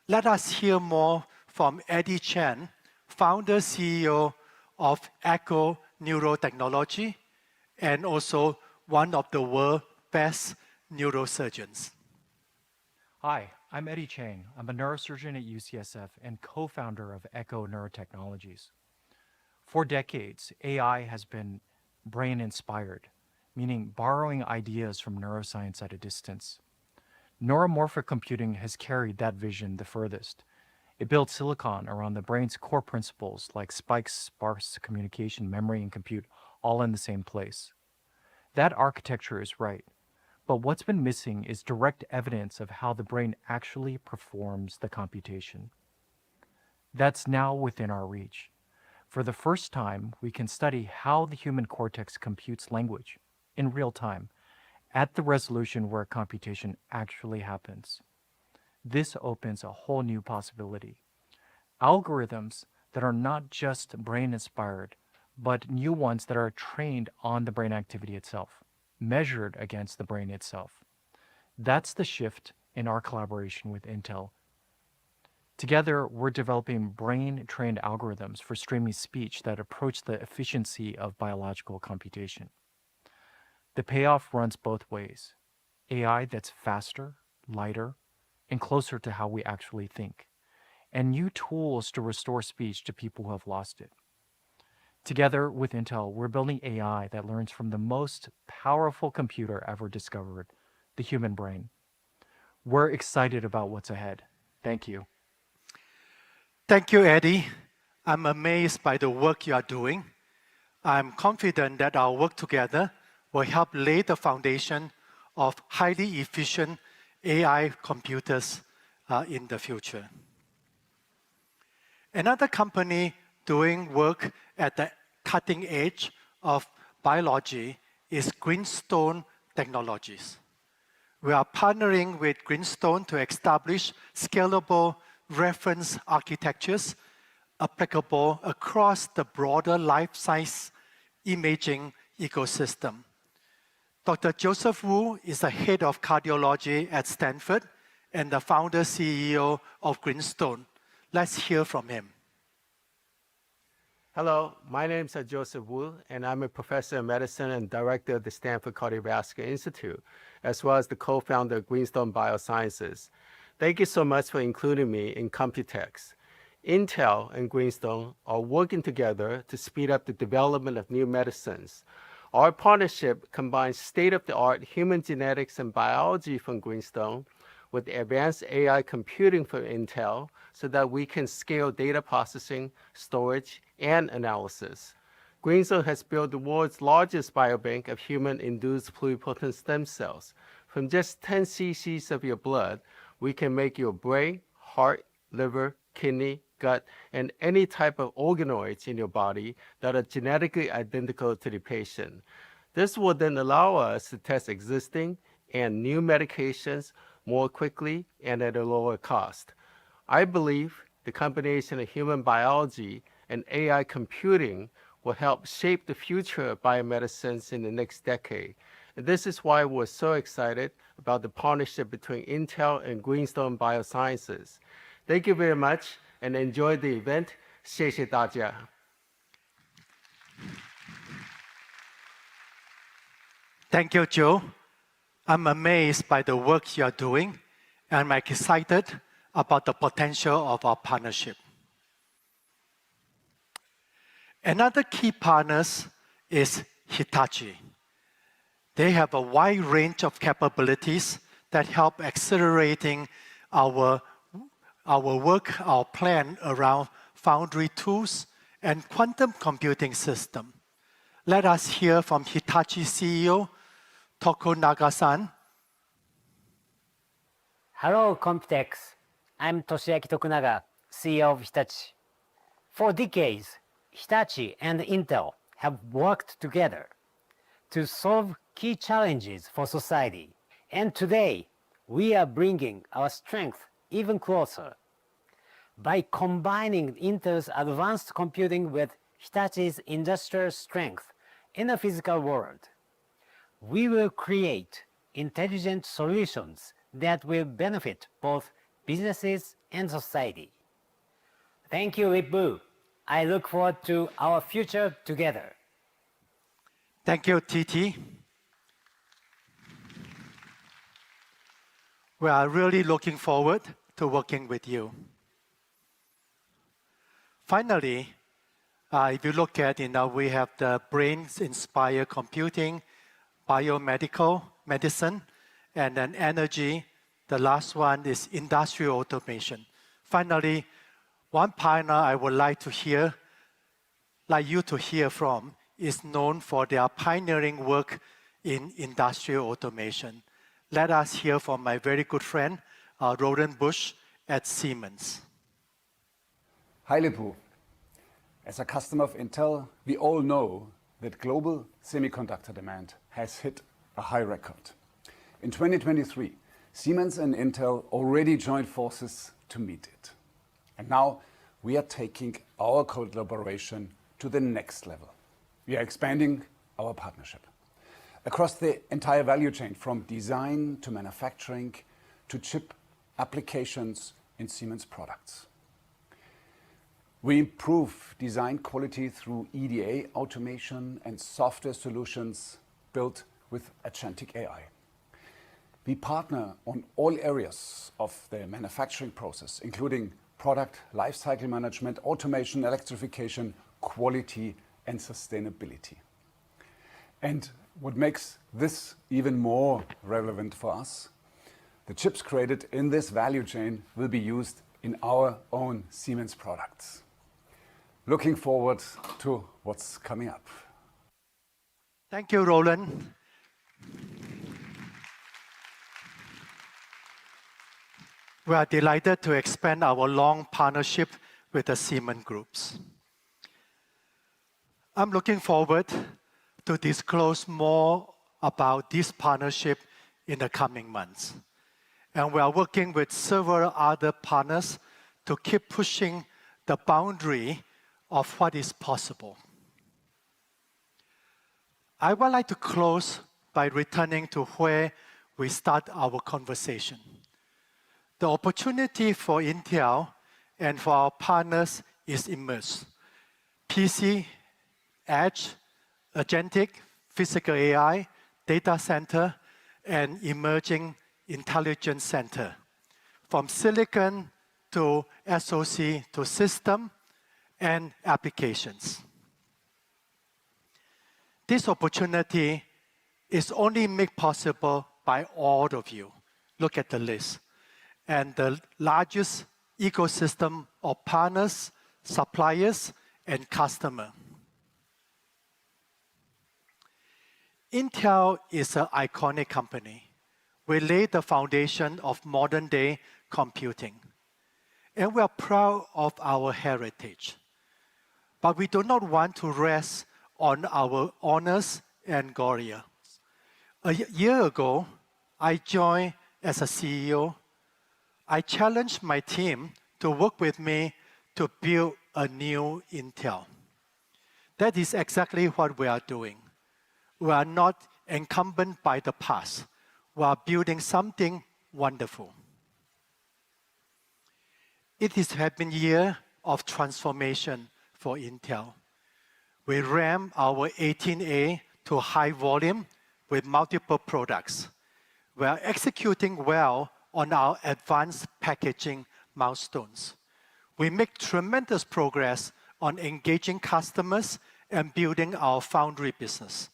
Let us hear more from Eddie Chen, founder CEO of Echo Neurotechnology, and also one of the world's best neurosurgeons. Hi, I'm Eddie Chang. I'm a neurosurgeon at UCSF and co-founder of Echo Neurotechnologies. For decades, AI has been brain-inspired, meaning borrowing ideas from neuroscience at a distance. Neuromorphic computing has carried that vision the furthest. It builds silicon around the brain's core principles like spikes, sparse communication, memory, and compute, all in the same place. That architecture is right, but what's been missing is direct evidence of how the brain actually performs the computation. That's now within our reach. For the first time, we can study how the human cortex computes language in real time, at the resolution where computation actually happens. This opens a whole new possibility. Algorithms that are not just brain-inspired, but new ones that are trained on the brain activity itself, measured against the brain itself. That's the shift in our collaboration with Intel. Together, we're developing brain-trained algorithms for streaming speech that approach the efficiency of biological computation. The payoff runs both ways. AI that's faster, lighter, and closer to how we actually think, and new tools to restore speech to people who have lost it. Together with Intel, we're building AI that learns from the most powerful computer ever discovered, the human brain. We're excited about what's ahead. Thank you. Thank you, Eddie. I'm amazed by the work you are doing. I'm confident that our work together will help lay the foundation of highly efficient AI computers in the future. Another company doing work at the cutting edge of biology is Greenstone Technologies. We are partnering with Greenstone to establish scalable reference architectures applicable across the broader life science imaging ecosystem. Dr. Joseph Wu is the head of cardiology at Stanford and the founder CEO of Greenstone. Let's hear from him. Hello, my name is Joseph Wu, and I'm a professor of medicine and director of the Stanford Cardiovascular Institute, as well as the co-founder of Greenstone Biosciences. Thank you so much for including me in Computex. Intel and Greenstone are working together to speed up the development of new medicines. Our partnership combines state-of-the-art human genetics and biology from Greenstone with advanced AI computing from Intel so that we can scale data processing, storage, and analysis. Greenstone has built the world's largest biobank of human-induced pluripotent stem cells. From just 10 cc's of your blood, we can make your brain, heart, liver, kidney, gut, and any type of organoids in your body that are genetically identical to the patient. This will then allow us to test existing and new medications more quickly and at a lower cost. I believe the combination of human biology and AI computing will help shape the future of biomedicines in the next decade. And this is why we're so excited about the partnership between Intel and Greenstone Biosciences. Thank you very much and enjoy the event. 谢谢大家. Thank you, Joe. I'm amazed by the work you're doing, and I'm excited about the potential of our partnership. Another key partner is Hitachi. They have a wide range of capabilities that help accelerating our work, our plan around foundry tools and quantum computing system. Let us hear from Hitachi CEO, Tokunaga-san. Hello, Computex. I'm Toshiaki Tokunaga, CEO of Hitachi. For decades, Hitachi and Intel have worked together to solve key challenges for society. And today, we are bringing our strength even closer. By combining Intel's advanced computing with Hitachi's industrial strength in the physical world, we will create intelligent solutions that will benefit both businesses and society. Thank you, Lip-Bu. I look forward to our future together. Thank you, TT. We are really looking forward to working with you. Finally, if you look at, we have the brains-inspired computing, biomedical medicine, and then energy. The last one is industrial automation. Finally, one partner I would like you to hear from is known for their pioneering work in industrial automation. Let us hear from my very good friend, Roland Busch at Siemens. Hi, Lip-Bu. As a customer of Intel, we all know that global semiconductor demand has hit a high record. In 2023, Siemens and Intel already joined forces to meet it. And now we are taking our collaboration to the next level. We are expanding our partnership across the entire value chain, from design to manufacturing to chip applications in Siemens products. We improve design quality through EDA automation and software solutions built with agentic AI. We partner on all areas of the manufacturing process, including product lifecycle management, automation, electrification, quality, and sustainability. And what makes this even more relevant for us, the chips created in this value chain will be used in our own Siemens products. Looking forward to what's coming up. Thank you, Roland. We are delighted to expand our long partnership with the Siemens groups. I'm looking forward to disclose more about this partnership in the coming months. And we are working with several other partners to keep pushing the boundary of what is possible. I would like to close by returning to where we start our conversation. The opportunity for Intel and for our partners is immense. PC, edge, agentic, physical AI, data center, and emerging intelligence center. From silicon to SoC to system and applications. This opportunity is only made possible by all of you. Look at the list. And the largest ecosystem of partners, suppliers, and customers. Intel is an iconic company. We laid the foundation of modern-day computing. And we are proud of our heritage. But we do not want to rest on our honors and glory. A year ago, I joined as a CEO. I challenged my team to work with me to build a new Intel. That is exactly what we are doing. We are not encumbered by the past. We are building something wonderful. It has been a year of transformation for Intel. We ramped our 18A to high volume with multiple products. We are executing well on our advanced packaging milestones. We make tremendous progress on engaging customers and building our foundry business.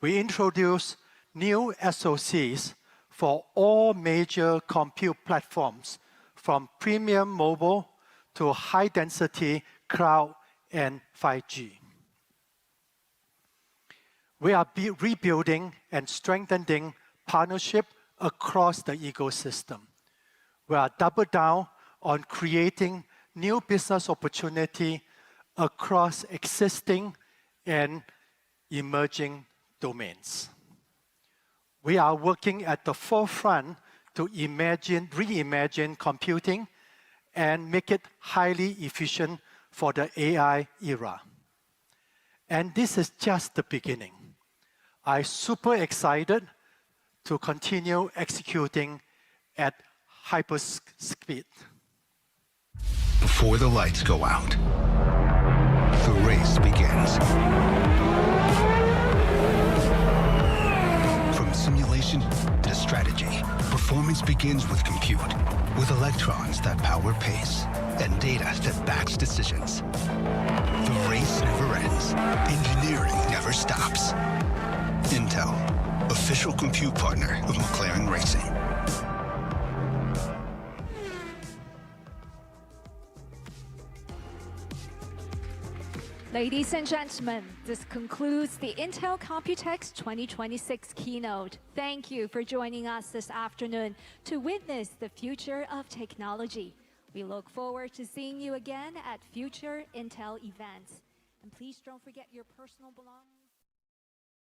We introduce new SoCs for all major compute platforms, from premium mobile to high-density cloud and 5G. We are rebuilding and strengthening partnership across the ecosystem. We are double down on creating new business opportunity across existing and emerging domains. We are working at the forefront to reimagine computing and make it highly efficient for the AI era. And this is just the beginning. I'm super excited to continue executing at hyper speed. Before the lights go out, the race begins. simulation to strategy, performance begins with compute, with electrons that power pace and data that backs decisions. The race never ends. Engineering never stops. Intel, official compute partner of McLaren Racing. Ladies and gentlemen, this concludes the Intel Computex 2026 keynote. Thank you for joining us this afternoon to witness the future of technology. We look forward to seeing you again at future Intel events. And please don't forget your personal belongings.